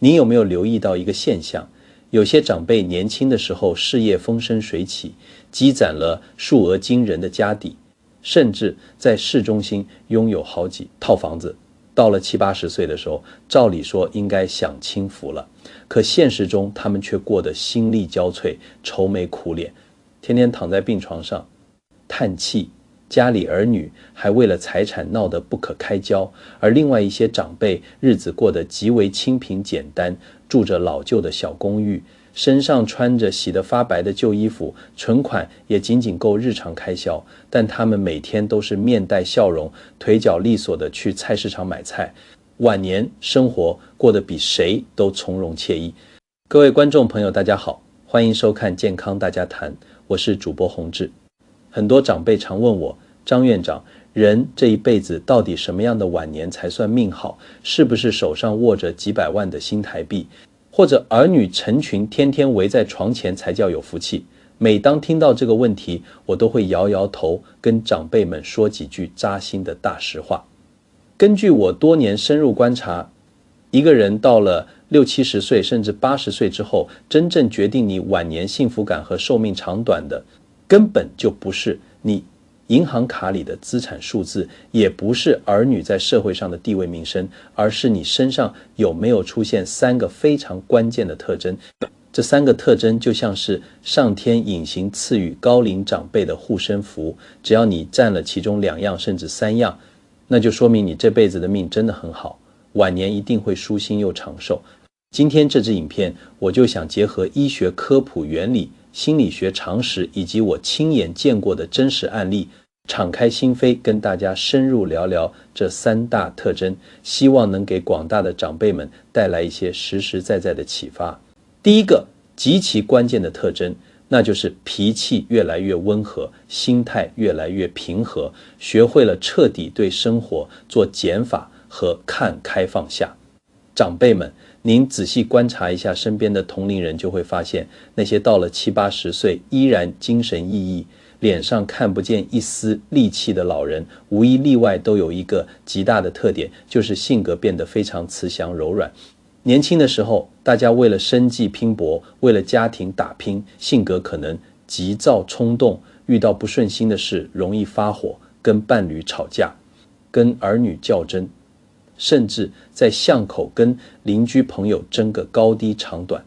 您有没有留意到一个现象？有些长辈年轻的时候事业风生水起，积攒了数额惊人的家底，甚至在市中心拥有好几套房子。到了70、80岁的时候，照理说应该享清福了，可现实中他们却过得心力交瘁，愁眉苦脸，天天躺在病床上叹气，家里儿女还为了财产闹得不可开交，而另外一些长辈日子过得极为清贫简单，住着老旧的小公寓，身上穿着洗得发白的旧衣服，存款也仅仅够日常开销，但他们每天都是面带笑容，腿脚利索地去菜市场买菜，晚年生活过得比谁都从容惬意。各位观众朋友大家好，欢迎收看健康大家谈，我是主播洪志。很多长辈常问我，张院长，人这一辈子到底什么样的晚年才算命好？是不是手上握着几百万的新台币，或者儿女成群天天围在床前才叫有福气？每当听到这个问题，我都会摇摇头，跟长辈们说几句扎心的大实话。根据我多年深入观察，一个人到了60、70岁甚至80岁之后，真正决定你晚年幸福感和寿命长短的，根本就不是你银行卡里的资产数字，也不是儿女在社会上的地位名声，而是你身上有没有出现3个非常关键的特征。这3个特征就像是上天隐形赐予高龄长辈的护身符，只要你占了其中2样甚至3样，那就说明你这辈子的命真的很好，晚年一定会舒心又长寿。今天这支影片，我就想结合医学科普原理、心理学常识以及我亲眼见过的真实案例，敞开心扉跟大家深入聊聊这3大特征，希望能给广大的长辈们带来一些实实在在的启发。第一个极其关键的特征，那就是脾气越来越温和，心态越来越平和，学会了彻底对生活做减法和看开放下。长辈们，您仔细观察一下身边的同龄人，就会发现那些到了70、80岁依然精神奕奕，脸上看不见一丝戾气的老人，无一例外都有一个极大的特点，就是性格变得非常慈祥柔软。年轻的时候，大家为了生计拼搏，为了家庭打拼，性格可能急躁冲动，遇到不顺心的事容易发火，跟伴侣吵架，跟儿女较真，甚至在巷口跟邻居朋友争个高低长短。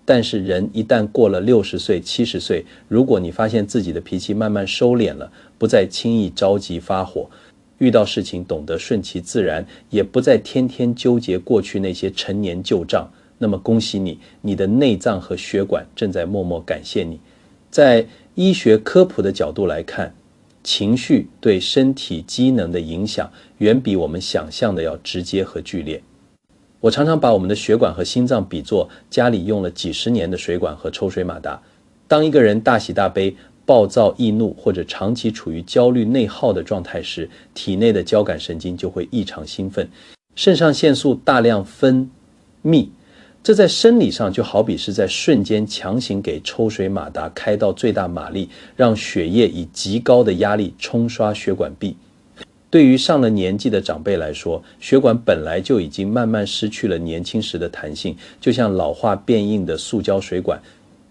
但是人一旦过了60岁、70岁，如果你发现自己的脾气慢慢收敛了，不再轻易着急发火，遇到事情懂得顺其自然，也不再天天纠结过去那些陈年旧账，那么恭喜你，你的内脏和血管正在默默感谢你。在医学科普的角度来看，情绪对身体机能的影响远比我们想象的要直接和剧烈。我常常把我们的血管和心脏比作家里用了几十年的水管和抽水马达。当一个人大喜大悲、暴躁易怒或者长期处于焦虑内耗的状态时，体内的交感神经就会异常兴奋，肾上腺素大量分泌，这在生理上就好比是在瞬间强行给抽水马达开到最大马力，让血液以极高的压力冲刷血管壁。对于上了年纪的长辈来说，血管本来就已经慢慢失去了年轻时的弹性，就像老化变硬的塑胶水管，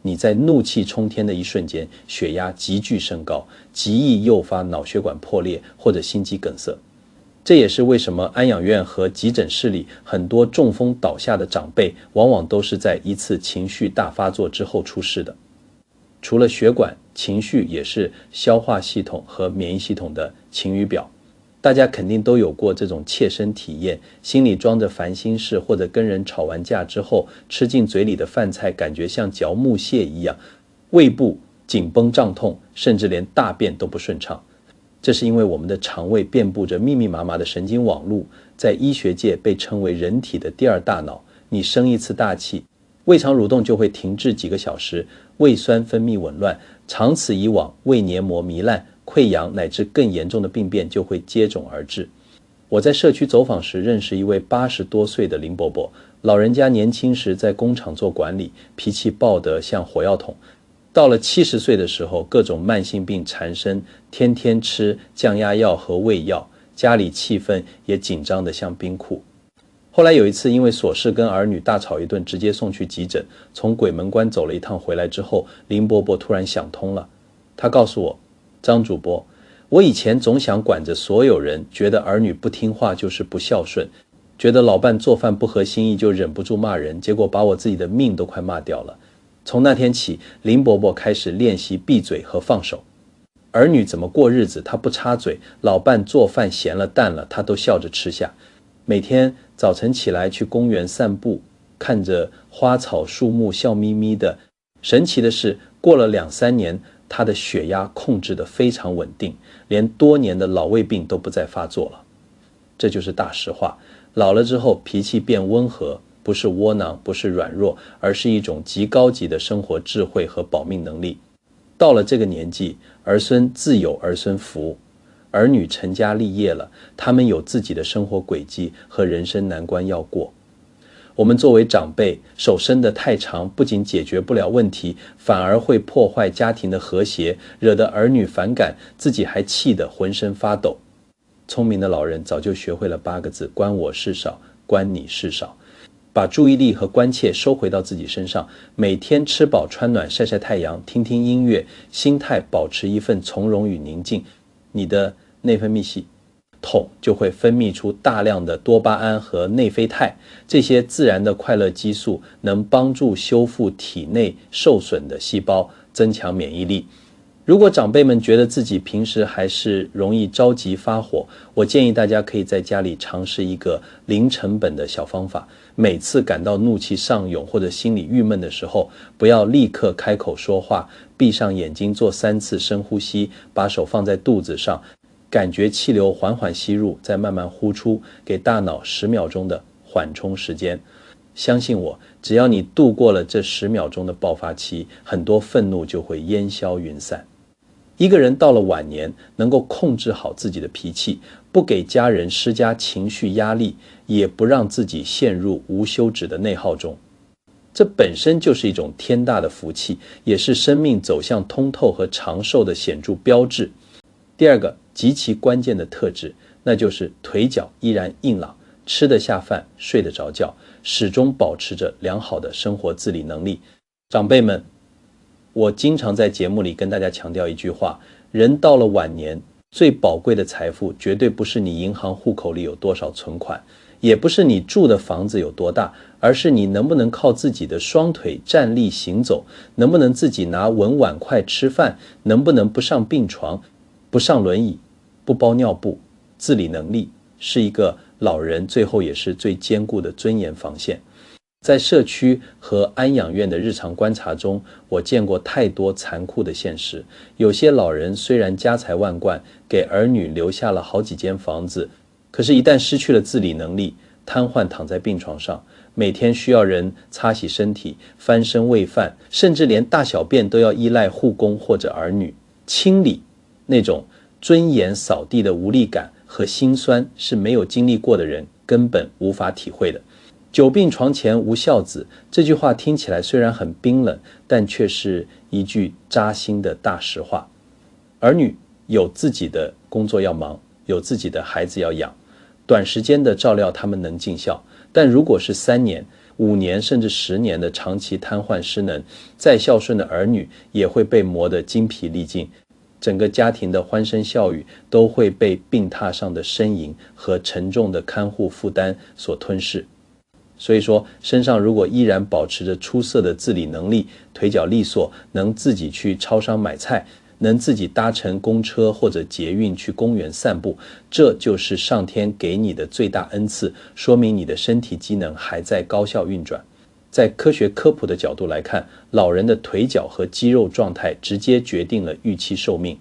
你在怒气冲天的一瞬间，血压急剧升高，极易诱发脑血管破裂或者心肌梗塞。这也是为什么安养院和急诊室里很多中风倒下的长辈，往往都是在一次情绪大发作之后出事的。除了血管，情绪也是消化系统和免疫系统的晴雨表。大家肯定都有过这种切身体验，心里装着烦心事，或者跟人吵完架之后，吃进嘴里的饭菜感觉像嚼木屑一样，胃部紧绷胀痛，甚至连大便都不顺畅。这是因为我们的肠胃遍布着密密麻麻的神经网路，在医学界被称为人体的第2大脑。你生一次大气，胃肠蠕动就会停滞几个小时，胃酸分泌紊乱，长此以往，胃黏膜糜烂，溃疡乃至更严重的病变就会接踵而至。我在社区走访时认识一位80多岁的林伯伯，老人家年轻时在工厂做管理，脾气暴得像火药桶。到了70岁的时候，各种慢性病缠身，天天吃降压药和胃药，家里气氛也紧张得像冰库。后来有一次因为琐事跟儿女大吵一顿，直接送去急诊，从鬼门关走了一趟回来之后，林伯伯突然想通了。他告诉我，张主播，我以前总想管着所有人，觉得儿女不听话就是不孝顺，觉得老伴做饭不合心意就忍不住骂人，结果把我自己的命都快骂掉了。从那天起，林伯伯开始练习闭嘴和放手。儿女怎么过日子他不插嘴，老伴做饭咸了淡了他都笑着吃下。每天早晨起来去公园散步，看着花草树木笑眯眯的。神奇的是，过了2-3年，他的血压控制得非常稳定，连多年的老胃病都不再发作了。这就是大实话，老了之后脾气变温和，不是窝囊，不是软弱，而是一种极高级的生活智慧和保命能力。到了这个年纪，儿孙自有儿孙福，儿女成家立业了，他们有自己的生活轨迹和人生难关要过。我们作为长辈，手伸得太长，不仅解决不了问题，反而会破坏家庭的和谐，惹得儿女反感，自己还气得浑身发抖。聪明的老人早就学会了8个字：关我事少，关你事少。把注意力和关切收回到自己身上，每天吃饱穿暖，晒晒太阳，听听音乐，心态保持一份从容与宁静，你的内分泌系统就会分泌出大量的多巴胺和内啡肽，这些自然的快乐激素能帮助修复体内受损的细胞，增强免疫力。如果长辈们觉得自己平时还是容易着急发火，我建议大家可以在家里尝试一个零成本的小方法。每次感到怒气上涌或者心里郁闷的时候，不要立刻开口说话，闭上眼睛做3次深呼吸，把手放在肚子上，感觉气流缓缓吸入，再慢慢呼出，给大脑10秒钟的缓冲时间。相信我，只要你度过了这10秒钟的爆发期，很多愤怒就会烟消云散。一个人到了晚年，能够控制好自己的脾气，不给家人施加情绪压力，也不让自己陷入无休止的内耗中，这本身就是一种天大的福气，也是生命走向通透和长寿的显著标志。第二个极其关键的特质，那就是腿脚依然硬朗，吃得下饭，睡得着觉，始终保持着良好的生活自理能力。长辈们，我经常在节目里跟大家强调一句话，人到了晚年，最宝贵的财富绝对不是你银行户口里有多少存款，也不是你住的房子有多大，而是你能不能靠自己的双腿站立行走，能不能自己拿稳碗筷吃饭，能不能不上病床，不上轮椅，不包尿布。自理能力是一个老人最后也是最坚固的尊严防线。在社区和安养院的日常观察中，我见过太多残酷的现实。有些老人虽然家财万贯，给儿女留下了好几间房子，可是一旦失去了自理能力，瘫痪躺在病床上，每天需要人擦洗身体、翻身喂饭，甚至连大小便都要依赖护工或者儿女清理，那种尊严扫地的无力感和心酸，是没有经历过的人根本无法体会的。久病床前无孝子，这句话听起来虽然很冰冷，但却是一句扎心的大实话。儿女有自己的工作要忙，有自己的孩子要养，短时间的照料他们能尽孝，但如果是3年、5年甚至10年的长期瘫痪失能，再孝顺的儿女也会被磨得精疲力尽，整个家庭的欢声笑语都会被病榻上的呻吟和沉重的看护负担所吞噬。所以说，身上如果依然保持着出色的自理能力，腿脚利索，能自己去超商买菜，能自己搭乘公车或者捷运去公园散步，这就是上天给你的最大恩赐，说明你的身体机能还在高效运转。在科学科普的角度来看，老人的腿脚和肌肉状态直接决定了预期寿命。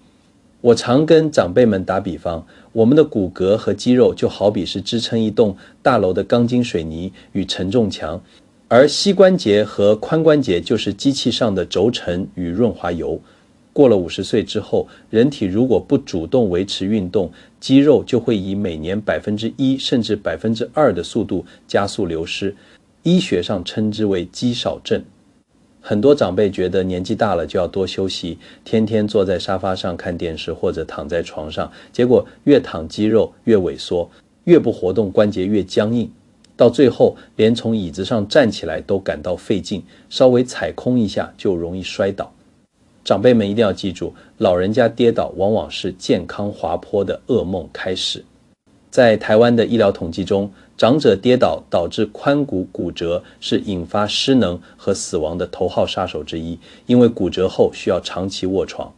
我常跟长辈们打比方，我们的骨骼和肌肉就好比是支撑一栋大楼的钢筋水泥与承重墙，而膝关节和髋关节就是机器上的轴承与润滑油。过了50岁之后，人体如果不主动维持运动，肌肉就会以每年1%甚至2%的速度加速流失，医学上称之为肌少症。很多长辈觉得年纪大了就要多休息，天天坐在沙发上看电视或者躺在床上，结果越躺肌肉越萎缩，越不活动关节越僵硬。到最后连从椅子上站起来都感到费劲，稍微踩空一下就容易摔倒。长辈们一定要记住，老人家跌倒往往是健康滑坡的噩梦开始。在台湾的医疗统计中，长者跌倒导致髋骨骨折是引发失能和死亡的头号杀手之一，因为骨折后需要长期卧床，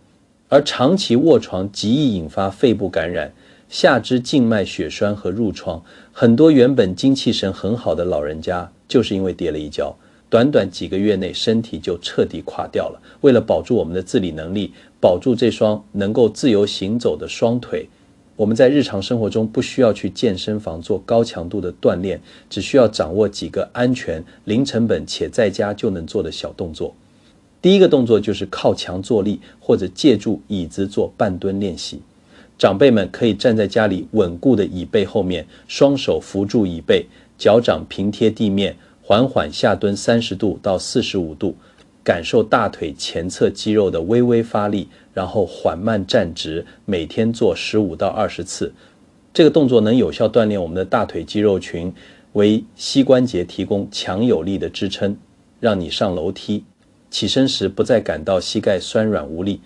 而长期卧床极易引发肺部感染、下肢静脉血栓和褥疮。很多原本精气神很好的老人家，就是因为跌了一跤，短短几个月内身体就彻底垮掉了。为了保住我们的自理能力，保住这双能够自由行走的双腿，我们在日常生活中不需要去健身房做高强度的锻炼，只需要掌握几个安全、零成本且在家就能做的小动作。第一个动作就是靠墙坐立，或者借助椅子做半蹲练习。长辈们可以站在家里稳固的椅背后面，双手扶住椅背，脚掌平贴地面，缓缓下蹲30度到45度，感受大腿前侧肌肉的微微发力，然后缓慢站直，每天做15到20次。这个动作能有效锻炼我们的大腿肌肉群，为膝关节提供强有力的支撑，让你上楼梯起身时不再感到膝盖酸软无力。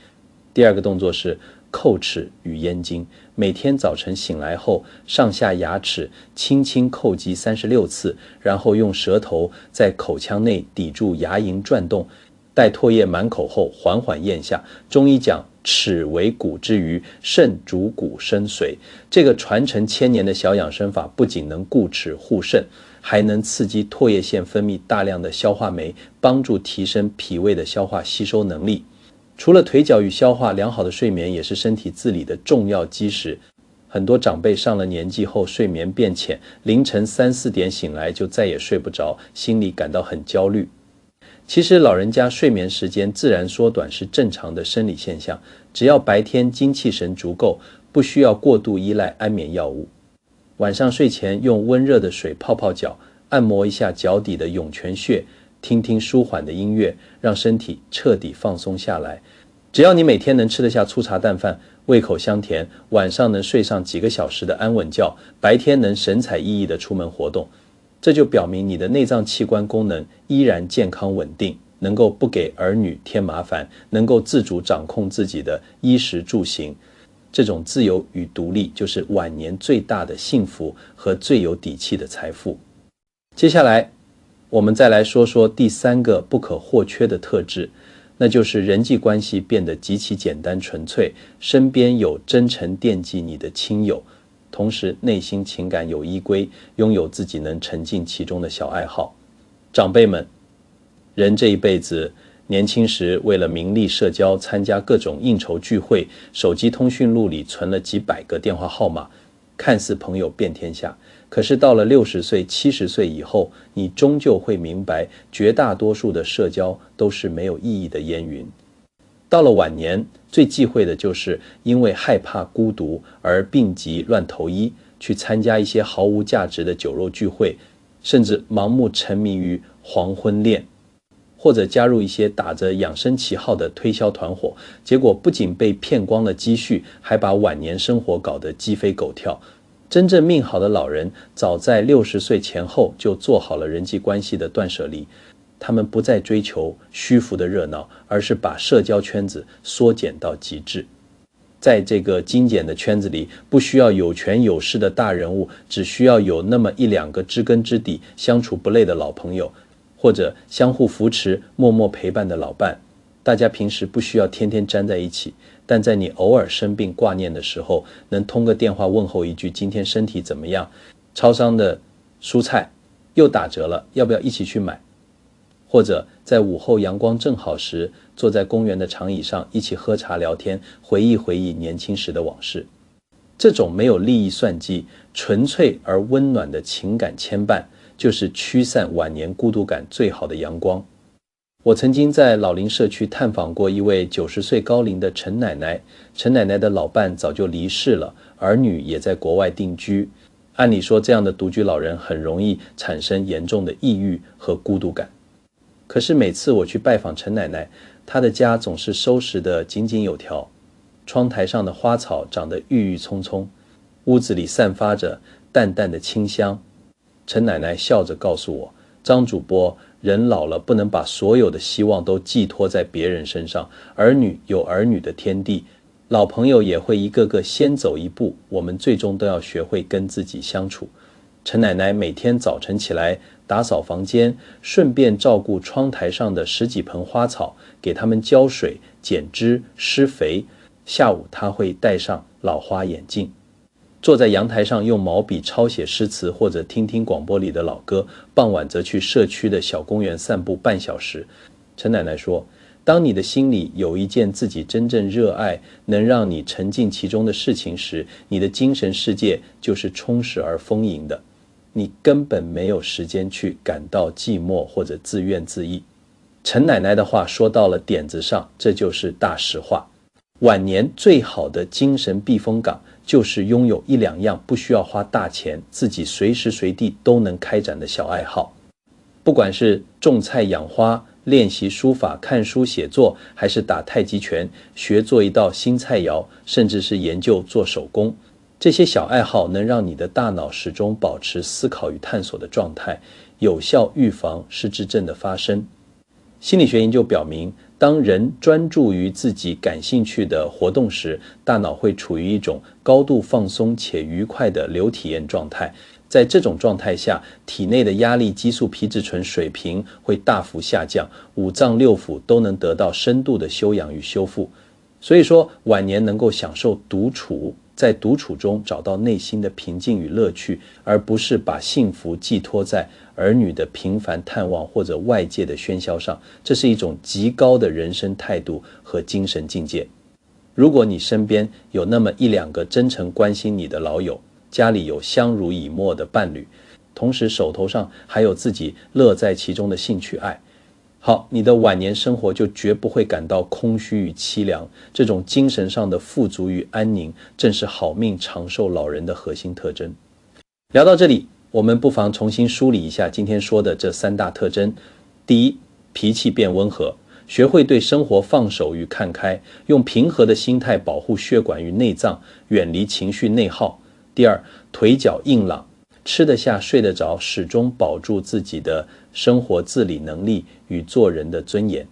第二个动作是叩齿与咽经，每天早晨醒来后，上下牙齿轻轻叩击36次，然后用舌头在口腔内抵住牙龈转动，待唾液满口后缓缓咽下。中医讲齿为骨之余，肾主骨生髓。这个传承千年的小养生法不仅能固齿护肾，还能刺激唾液腺分泌大量的消化酶，帮助提升脾胃的消化吸收能力。除了腿脚与消化，良好的睡眠也是身体自理的重要基石。很多长辈上了年纪后睡眠变浅，凌晨3、4点醒来就再也睡不着，心里感到很焦虑。其实老人家睡眠时间自然缩短是正常的生理现象，只要白天精气神足够，不需要过度依赖安眠药物。晚上睡前用温热的水泡泡脚，按摩一下脚底的涌泉穴，听听舒缓的音乐，让身体彻底放松下来。只要你每天能吃得下粗茶淡饭，胃口香甜，晚上能睡上几个小时的安稳觉，白天能神采奕奕地出门活动，这就表明你的内脏器官功能依然健康稳定，能够不给儿女添麻烦，能够自主掌控自己的衣食住行。这种自由与独立就是晚年最大的幸福和最有底气的财富。接下来我们再来说说第3个不可或缺的特质，那就是人际关系变得极其简单纯粹，身边有真诚惦记你的亲友，同时内心情感有依归，拥有自己能沉浸其中的小爱好。长辈们，人这一辈子，年轻时为了名利社交，参加各种应酬聚会，手机通讯录里存了几百个电话号码，看似朋友遍天下。可是到了60岁、70岁以后，你终究会明白，绝大多数的社交都是没有意义的烟云。到了晚年，最忌讳的就是因为害怕孤独而病急乱投医，去参加一些毫无价值的酒肉聚会，甚至盲目沉迷于黄昏恋，或者加入一些打着养生旗号的推销团伙，结果不仅被骗光了积蓄，还把晚年生活搞得鸡飞狗跳。真正命好的老人，早在60岁前后就做好了人际关系的断舍离。他们不再追求虚浮的热闹，而是把社交圈子缩减到极致。在这个精简的圈子里，不需要有权有势的大人物，只需要有那么1、2个知根知底、相处不累的老朋友，或者相互扶持、默默陪伴的老伴。大家平时不需要天天粘在一起，但在你偶尔生病挂念的时候，能通个电话问候一句今天身体怎么样，超商的蔬菜又打折了，要不要一起去买？或者在午后阳光正好时，坐在公园的长椅上一起喝茶聊天，回忆回忆年轻时的往事。这种没有利益算计、纯粹而温暖的情感牵绊，就是驱散晚年孤独感最好的阳光。我曾经在老龄社区探访过一位90岁高龄的陈奶奶，陈奶奶的老伴早就离世了，儿女也在国外定居。按理说，这样的独居老人很容易产生严重的抑郁和孤独感。可是每次我去拜访陈奶奶，她的家总是收拾得井井有条，窗台上的花草长得郁郁葱葱，屋子里散发着淡淡的清香。陈奶奶笑着告诉我，张主播，人老了不能把所有的希望都寄托在别人身上，儿女有儿女的天地，老朋友也会一个个先走一步，我们最终都要学会跟自己相处。陈奶奶每天早晨起来打扫房间，顺便照顾窗台上的10几盆花草，给它们浇水、剪枝、施肥。下午她会戴上老花眼镜，坐在阳台上用毛笔抄写诗词或者听听广播里的老歌，傍晚则去社区的小公园散步半小时。陈奶奶说，当你的心里有一件自己真正热爱，能让你沉浸其中的事情时，你的精神世界就是充实而丰盈的，你根本没有时间去感到寂寞或者自怨自艾。陈奶奶的话说到了点子上，这就是大实话。晚年最好的精神避风港，就是拥有1、2样不需要花大钱，自己随时随地都能开展的小爱好。不管是种菜养花、练习书法、看书写作，还是打太极拳、学做一道新菜肴，甚至是研究做手工，这些小爱好能让你的大脑始终保持思考与探索的状态，有效预防失智症的发生。心理学研究表明，当人专注于自己感兴趣的活动时，大脑会处于一种高度放松且愉快的流体验状态。在这种状态下，体内的压力激素皮质醇水平会大幅下降，5脏6腑都能得到深度的休养与修复。所以说，晚年能够享受独处，在独处中找到内心的平静与乐趣，而不是把幸福寄托在儿女的频繁探望或者外界的喧嚣上，这是一种极高的人生态度和精神境界。如果你身边有那么1、2个真诚关心你的老友，家里有相濡以沫的伴侣，同时手头上还有自己乐在其中的兴趣爱，好，你的晚年生活就绝不会感到空虚与凄凉。这种精神上的富足与安宁，正是好命长寿老人的核心特征。聊到这里，我们不妨重新梳理一下今天说的这3大特征。第一，脾气变温和，学会对生活放手与看开，用平和的心态保护血管与内脏，远离情绪内耗。第二，腿脚硬朗，吃得下睡得着，始终保住自己的生活自理能力与做人的尊严。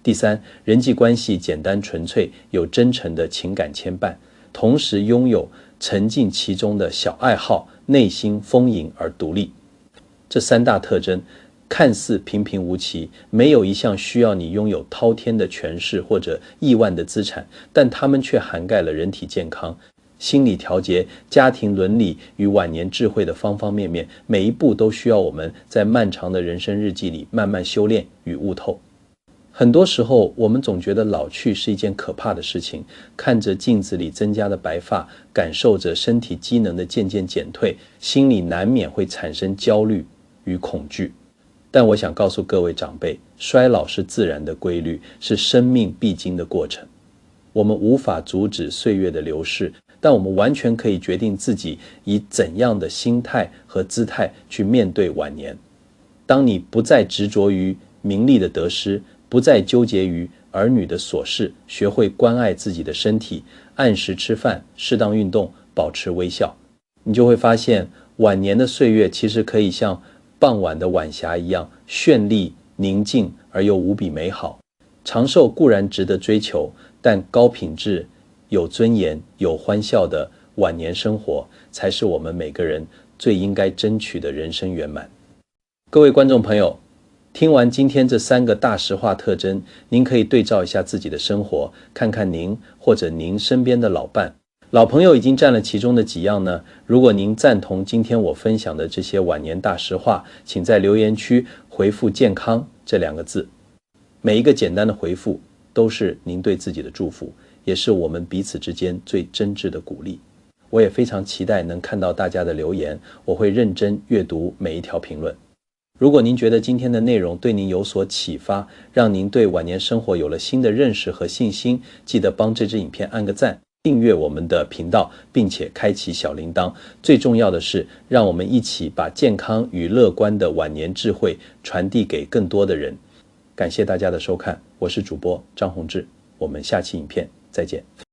第三，人际关系简单纯粹，有真诚的情感牵绊，同时拥有沉浸其中的小爱好，内心丰盈而独立。这3大特征看似平平无奇，没有一项需要你拥有滔天的权势或者亿万的资产，但它们却涵盖了人体健康、心理调节、家庭伦理与晚年智慧的方方面面，每一步都需要我们在漫长的人生日记里慢慢修炼与悟透。很多时候，我们总觉得老去是一件可怕的事情，看着镜子里增加的白发，感受着身体机能的渐渐减退，心里难免会产生焦虑与恐惧。但我想告诉各位长辈，衰老是自然的规律，是生命必经的过程。我们无法阻止岁月的流逝，但我们完全可以决定自己以怎样的心态和姿态去面对晚年。当你不再执着于名利的得失，不再纠结于儿女的琐事，学会关爱自己的身体，按时吃饭，适当运动，保持微笑，你就会发现晚年的岁月其实可以像傍晚的晚霞一样绚丽、宁静而又无比美好。长寿固然值得追求，但高品质、有尊严、有欢笑的晚年生活，才是我们每个人最应该争取的人生圆满。各位观众朋友，听完今天这3个大实话特征，您可以对照一下自己的生活，看看您或者您身边的老伴、老朋友已经占了其中的几样呢？如果您赞同今天我分享的这些晚年大实话，请在留言区回复健康这2个字。每一个简单的回复都是您对自己的祝福，也是我们彼此之间最真挚的鼓励。我也非常期待能看到大家的留言，我会认真阅读每一条评论。如果您觉得今天的内容对您有所启发，让您对晚年生活有了新的认识和信心，记得帮这支影片按个赞，订阅我们的频道，并且开启小铃铛。最重要的是，让我们一起把健康与乐观的晚年智慧传递给更多的人。感谢大家的收看，我是主播张宏志，我们下期影片再见。